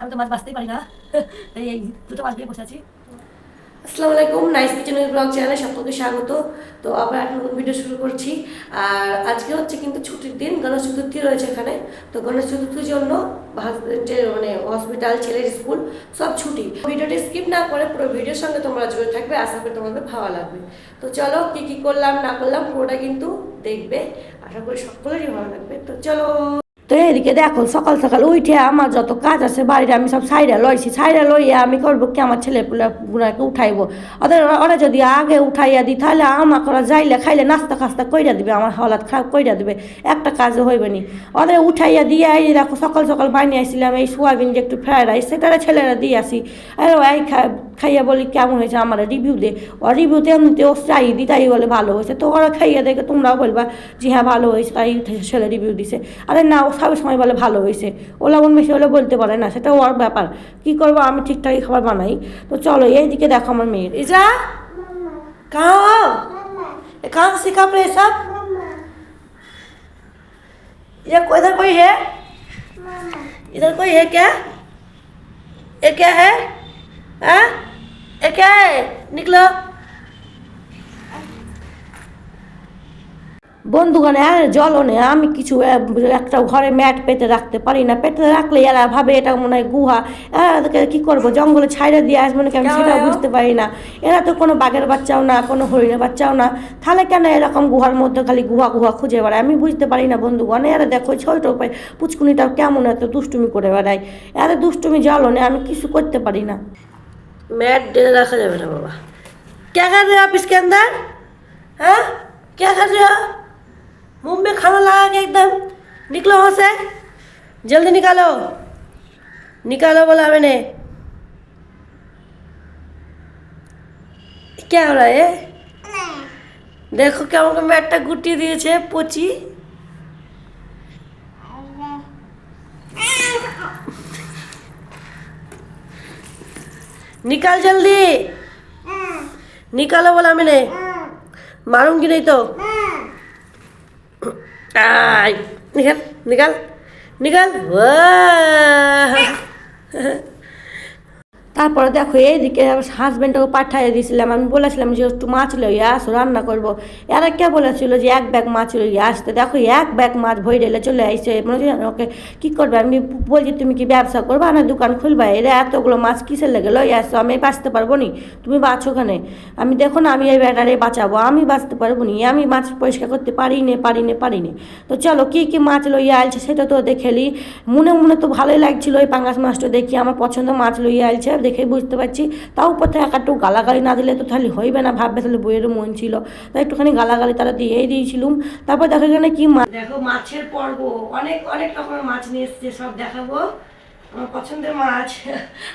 আমি তো মাছ বাঁচতেই পারি না। তাই এই দুটো মাছ দিয়ে বসে আছি। আসসালামু আলাইকুম, নাইস কিচেনের ব্লগ চ্যানেলে সকলকে স্বাগত। তো আবার একটা নতুন ভিডিও শুরু করছি। আর আজকে হচ্ছে কিন্তু ছুটির দিন, গণেশ চতুর্থী রয়েছে এখানে। তো গণেশ চতুর্থীর জন্য হাজবেন্ডের মানে হসপিটাল, ছেলের স্কুল সব ছুটি। ভিডিওটি স্কিপ না করে পুরো ভিডিওর সঙ্গে তোমরা জুড়ে থাকবে, আশা করি তোমাদের ভালো লাগবে। তো চলো, কি কি করলাম না করলাম পুরোটা কিন্তু দেখবে, আশা করি সকলেরই ভালো লাগবে। তো চলো। তো এদিকে দেখো, সকাল সকাল উঠে আমার যত কাজ আছে বাড়িতে আমি সব সাইডে লইছি। সাইডে লইয়া আমি করবো কি, আমার ছেলে গুলাকে উঠাইবো। ওরা যদি আগে উঠাইয়া দিই তাহলে আমার ওরা যাইলে খাইলে নাস্তা খাস্তা কইরা দিবে, আমার হালাত খারাপ কইরা দিবে, একটা কাজও হইবে নি। ওদের উঠাইয়া দিয়ে এই দেখো সকাল সকাল বানিয়ে আসছিলাম এই সোয়াবিন যে একটু ফ্রাইড রাইস, সেটারা ছেলেরা দিয়ে আসি। আর এই খাইয়া বলি কেমন হয়েছে, আমার রিভিউ দে। ও রিভিউতে এমনিতে ও চাই দি, তাই বলে ভালো হয়েছে। তো ওরা খাইয়া দেখে তোমরাও বলবা যে হ্যাঁ ভালো হয়েছে, তাই ছেলে রিভিউ দিছে। আরে না, ও সব সময় বলে ভালো হয়েছে, ও লবণ বেশি হলে বলতে পারে না, সেটা ওর ব্যাপার। কি করবো, আমি ঠিকঠাকই খাবার বানাই। তো চলো এইদিকে দেখো আমার মেয়ের ইজা कहाँ कहाँ से सीखा आपने ये सब? इधर कोई है? इधर कोई है क्या? ये क्या है? हाँ? ये क्या है? निकलो। বন্ধুগণে আর জলও নেই, আমি কিছু একটা ঘরে ম্যাট পেতে রাখতে পারি না। পেতে রাখলে এরা ভাবে এটা মনে হয় গুহা। এরা কী করবো, জঙ্গলে ছাইড়া দিয়ে আসবো নাকি আমি সেটাও বুঝতে পারি না। এরা তো কোনো বাঘের বাচ্চাও না, কোনো হরিণের বাচ্চাও না, তাহলে কেন এরকম গুহার মধ্যে খালি গুহা গুহা খুঁজে বেড়ায় আমি বুঝতে পারি না। বন্ধুগণ এরা দেখো ছোট পুচকুনিটাও কেমন এত দুষ্টুমি করে বেড়ায়। এত দুষ্টুমি জলও নেই, আমি কিছু করতে পারি না। ম্যাট ডেলে রাখা যাবে না বাবা। क्या कर रहे हो आप इसके अंदर? हाँ, क्या कर रहे हो? मुंह में खाना लगा के एकदम निकलो वहाँ से, जल्दी निकालो, निकालो बोला मैंने। क्या हो रहा है? देखो क्या उनका मैटটা গুটিয়ে দিয়েছে পচি। निकाल जल्दी, निकालो बोला मैंने, मारूंगी नहीं तो। निकल निकल निकल। তারপরে দেখো এইদিকে হাজব্যান্ডটাকে পাঠিয়ে দিয়েছিলাম, আমি বলেছিলাম যে একটু মাছ লইয়া আসো রান্না করবো। এরা কে বলেছিল যে এক ব্যাগ মাছ লইয়া আসতে, দেখো এক ব্যাগ মাছ ভই ঢেলে চলে আসছে। মনে হচ্ছে ওকে কী করবে, আমি বলছি তুমি কি ব্যবসা করবা না দোকান খুলবা, এরা এতগুলো মাছ কিসের লেগে লইয়া আসছো, আমি বাঁচতে পারবো নি, তুমি বাঁচো ওখানে। আমি দেখো না, আমি এই ব্যাটারে বাঁচাবো, আমি বাঁচতে পারবো নি, আমি মাছ পরিষ্কার করতে পারিনি। তো চলো কী কী মাছ লইয়া আসছে সেটা তো দেখেলি। মনে মনে তো ভালোই লাগছিল ওই পাঙ্গাস মাছটা দেখি, আমার পছন্দ মাছ লইয়া আসছে দেখে বুঝতে পারছি। তাও উপর থেকে একটু গালাগালি না দিলে তো তাহলে হইবে না, ভাববে তাহলে বইয়েরও মন ছিল, তাই একটুখানি গালাগালি তারা দিয়েই দিয়েছিলুম। তারপর দেখো এখানে কি মাছ, দেখো মাছের পর্ব, অনেক অনেক রকমের মাছ নিয়ে এসছে, সব দেখাবো। আমার পছন্দের মাছ,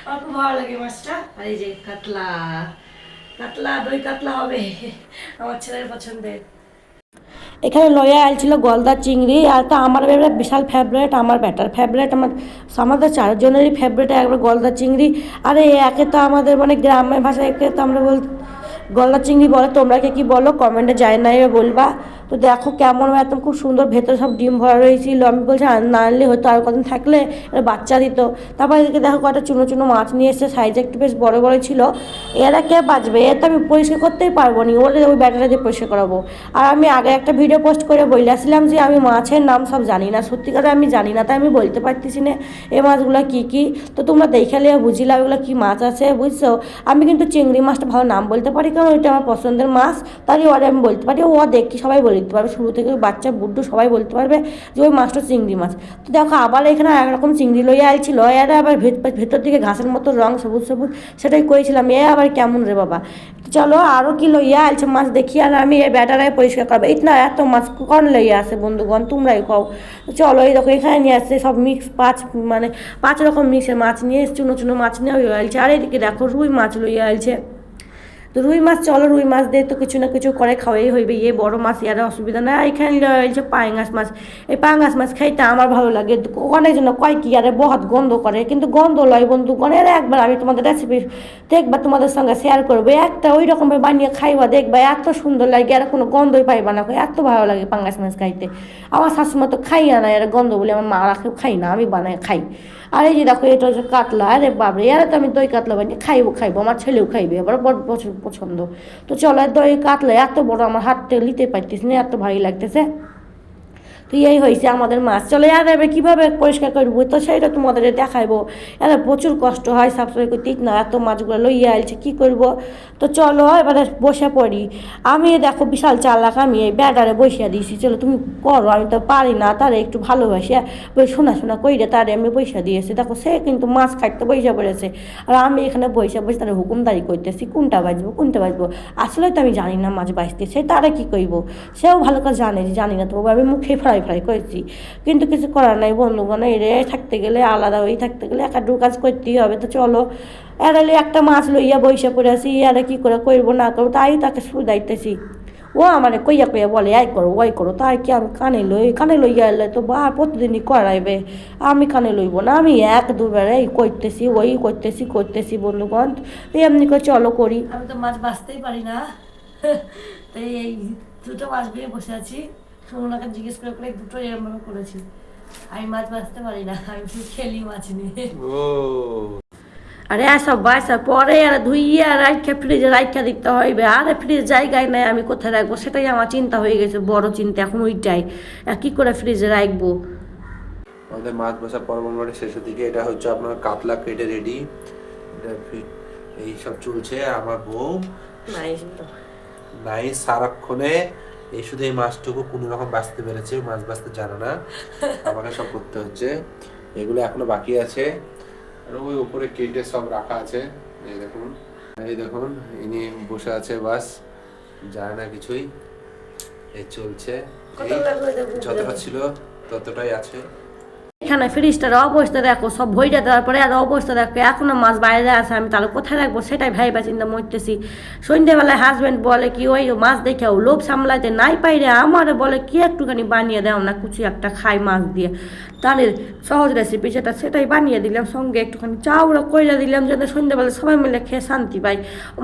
আমার খুব ভালো লাগে মাছটা। আর এই যে কাতলা, কাতলা দই কাতলা হবে, আমার ছেলের পছন্দের। এখানে লইয়া আইছিল গলদা চিংড়ি, আর তো আমার বিশাল ফেভারেট, আমার ব্যাটার ফেভারেট, আমাদের চারজনেরই ফেভারেট একবার গলদা চিংড়ি। আরে একে তো আমাদের মানে গ্রামের ভাষায় একে তো আমরা গলদা চিংড়ি বলে, তোমরা কে কী বলো কমেন্টে যায় না বলবা। তো দেখো কেমন একদম খুব সুন্দর, ভেতরে সব ডিম ভরা রয়েছিল। আমি বলছি না আনলে হয়তো আর কদিন থাকলে বাচ্চা দিত। তারপর এদিকে দেখো কয়েকটা চুনো চুনো মাছ নিয়ে এসছে, সাইজে একটু বেশ বড় বড় ছিল। এরা কে বাঁচবে, এ তো আমি পরিষ্কার করতেই পারবো না, ওরা ওই ব্যাটারে দিয়ে পরিষ্কার করাবো। আর আমি আগে একটা ভিডিও পোস্ট করে বলেছিলাম যে আমি মাছের নাম সব জানি না, সত্যি কথা আমি জানি না, তাই আমি বলতে পারতেছি না এই মাছগুলো কী কী। তো তোমরা দেখে নিয়ে বুঝিলাম এগুলো কী মাছ আছে, বুঝছো। আমি কিন্তু চিংড়ি মাছটা ভালো নাম বলতে পারি, কারণ ওইটা আমার পছন্দের মাছ, তাই ওরা আমি বলতে পারি। ও দেখি সবাই বলে দিতে পারবে, শুরু থেকে বাচ্চা বুড্ডু সবাই বলতে পারবে যে ওই মাছটা চিংড়ি মাছ। তো দেখো আবার এখানে একরকম চিংড়ি লইয়া আইছিল, এরা আবার ভেতর দিকে ঘাসের মতো রং সবুজ সবুজ, সেটাই করেছিলাম এ আবার কেমন রে বাবা। চলো আরও কি লইয়া আলছে মাছ দেখি, আর আমি এই ব্যাটারায় পরিষ্কার করবো। এই না এত মাছ কখন লইয়া আসে বন্ধুগণ, তোমরাই কও। চলো এই দেখো এখানে নিয়ে আসছে সব মিক্স মানে 5 রকম মিক্সের মাছ নিয়ে চুনো চুনো মাছ নিয়ে আলছে। আর এইদিকে দেখো রুই মাছ লইয়া আলছে। তো রুই মাছ, চলো রুই মাছ দিয়ে তো কিছু না কিছু করে খাওয়াই হইবে, ইয়ে বড় মাছ ইয়ার অসুবিধা নাই। এখানে হয়েছে পাঙ্গাস মাছ, এই পাঙ্গাস মাছ খাইতে আমার ভালো লাগে। অনেকজন কয় কি আরে বহুত গন্ধ করে, কিন্তু গন্ধ লয় বন্ধুগণ। এর একবার আমি তোমাদের রেসিপি দেখবা তোমাদের সঙ্গে শেয়ার করবো, একটা ওই রকমের বানিয়ে খাইবা দেখবা এত সুন্দর লাগে, আর কোনো গন্ধই পাইবা না, এত ভালো লাগে পাঙ্গাস মাছ খাইতে। আমার শাশুমা তো খাই না এর গন্ধ বলে, আমার মা রাখেও খাই না, আমি বানাই খাই। আর এই যে দেখো এটা হচ্ছে কাতলা, আরে বাবরে আরে তো আমি দই কাতলা বানিয়ে খাইবো আমার ছেলেও খাইবে, আবার বড় পছন্দ। তো চলো দই কাতলা এত বড় আমার হাত থেকে নিতে পারতেছি না, এত ভারী লাগতেছে। তো এই হয়েছে আমাদের মাছ। চলো আর এবার কীভাবে পরিষ্কার করবো তো সেইটা তোমাদের দেখাইবো। এবার প্রচুর কষ্ট হয় সাফসাফাই করতে না, এত মাছগুলো লইয়া আলছে কী করব। তো চলো এবারে বসে পড়ি। আমি দেখো বিশাল চালাক, আমি এই ব্যাটারে বসিয়া দিয়েছি, চলো তুমি করো, আমি তো পারি না, তারে একটু ভালোবাসি শোনা কইরে তারে আমি বৈশা দিয়েছি। দেখো সে কিন্তু মাছ খাইতে বৈশা পড়েছে, আর আমি এখানে বসে তারা হুকুমদারি করতেছি কোনটা বাজবো। আসলে তো আমি জানি না মাছ বাঁচতে, সে তারা কী করব, সেও ভালো করে জানে যে জানি না, তবু আমি মুখে ফ্রাই করেছি। কিন্তু কিছু করার নাই বন্ধুগণ, এরে থাকতে গেলে আলাদা হয়ে থাকতে গেলে একা কাজ করতেই হবে। তো চলো এরালে একটা মাছ লইয়া বৈশা পড়ে আসি, এরা কী করে করবো না করবো তাই তাকে শুধাইতেছি। ও আমার কইয়া বলে আই করো ওই করো, তাই কি আমি কানে লইয়া এলে তো বা প্রতিদিনই করাইবে, আমি কানে লইব না। আমি এক দুবার এই করতেছি বন্ধুগণ, এমনি করে চলো করি। আমি তো মাছ বাঁচতেই পারি না, তাই এই দুটো মাছ নিয়ে বসে আছি। ওনাকে জিজ্ঞেস করে দুটো এরকম করেছি। আমি মাছ বাঁচতে পারি না, আমি শুধু খেলি মাছ নিয়ে। আরে সব বাসার পরে আর ধুইয়া রাখা ফ্রিজে রাখা দিতে হইবে, আরে ফ্রিজ জায়গায় নেই, আমি কোথায় রাখবো সেটাই আমার চিন্তা হয়ে গেছে, বড় চিন্তা এখন ওইটাই, কি করে ফ্রিজে রাখবো। আমাদের মাছ বসা পর্ব শেষের দিকে। এটা হচ্ছে আপনার কাতলা কেটে রেডি, এই সব চলছে। আমার বউ নাই সারাক্ষণে এই শুধু এই মাছটুকু কোনো রকম বাঁচতে পেরেছে, মাছ বাঁচতে জানে না, আমাকে সব করতে হচ্ছে। এগুলো এখনো বাকি আছে, আর ওই উপরে কেটে সব রাখা আছে। এই দেখুন ইনি বসে আছে, বাস যায় না কিছুই, এই চলছে। যতটা ছিল ততটাই আছে। এখানে ফ্রিজটার অবস্থা দেখো, সব ভইটা দেওয়ার পরে আর অবস্থা দেখো, এখনো মাছ বাইরে আছে, আমি তাহলে কোথায় রাখবো সেটাই ভাইবা চিন্তা মরতেছি। সন্ধ্যেবেলায় হাজব্যান্ড বলে কি ওই মাছ দেখে ও লোভ সামলাইতে নাই পাইরে আমার বলে কি একটুখানি বানিয়ে দাও না কুচি একটা খাই মাছ দিয়ে, তাহলে সহজ রেসিপি সেটাই বানিয়ে দিলাম, সঙ্গে একটুখানি চাউড়া কইরা দিলাম যাতে সন্ধ্যেবেলা সবাই মিলে খেয়ে শান্তি পাই।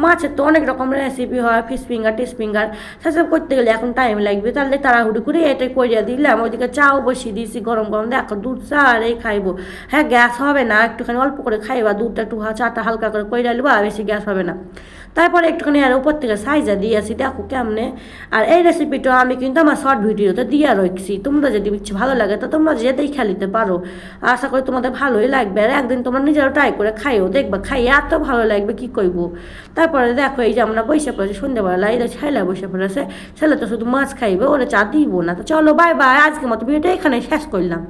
মাছের তো অনেক রকম রেসিপি হয়, ফিশ ফিঙ্গার সেসব করতে গেলে এখন টাইম লাগবে, তাহলে তাড়াহুড়ি করে এটাই কইরা দিলাম। ওইদিকে চাও বসিয়ে দিয়েছি গরম দেখো দুধ চা আর এই খাইবো। হ্যাঁ গ্যাস হবে না, একটুখানি অল্প করে খাইবা, দুধটা একটু চাটা হালকা করে কইরা নিবা, বেশি গ্যাস হবে না। তারপরে একটুখানি আর উপর থেকে সাইজা দিয়েছি, দেখো কেমনে। আর এই রেসিপিটা আমি কিন্তু আমার শর্ট ভিডিওতে দিয়ে রাখছি, তোমরা যদি ভালো লাগে তো তোমরা যেতেই খেলিতে পারো, আশা করি তোমাদের ভালোই লাগবে। আর একদিন তোমরা নিজেরা ট্রাই করে খাইও, দেখবা খাই এত ভালো লাগবে কি করবো। তারপরে দেখো এই যে আমরা বসে পড়েছি সন্ধ্যেবেলা, এই যে ছেলে বসে পড়েছে, ছেলে তো শুধু মাছ খাইবে, ওরা চা দিব না। তো চলো বাই বাই, আজকের মতো ভিডিওটা এখানে শেষ করলাম।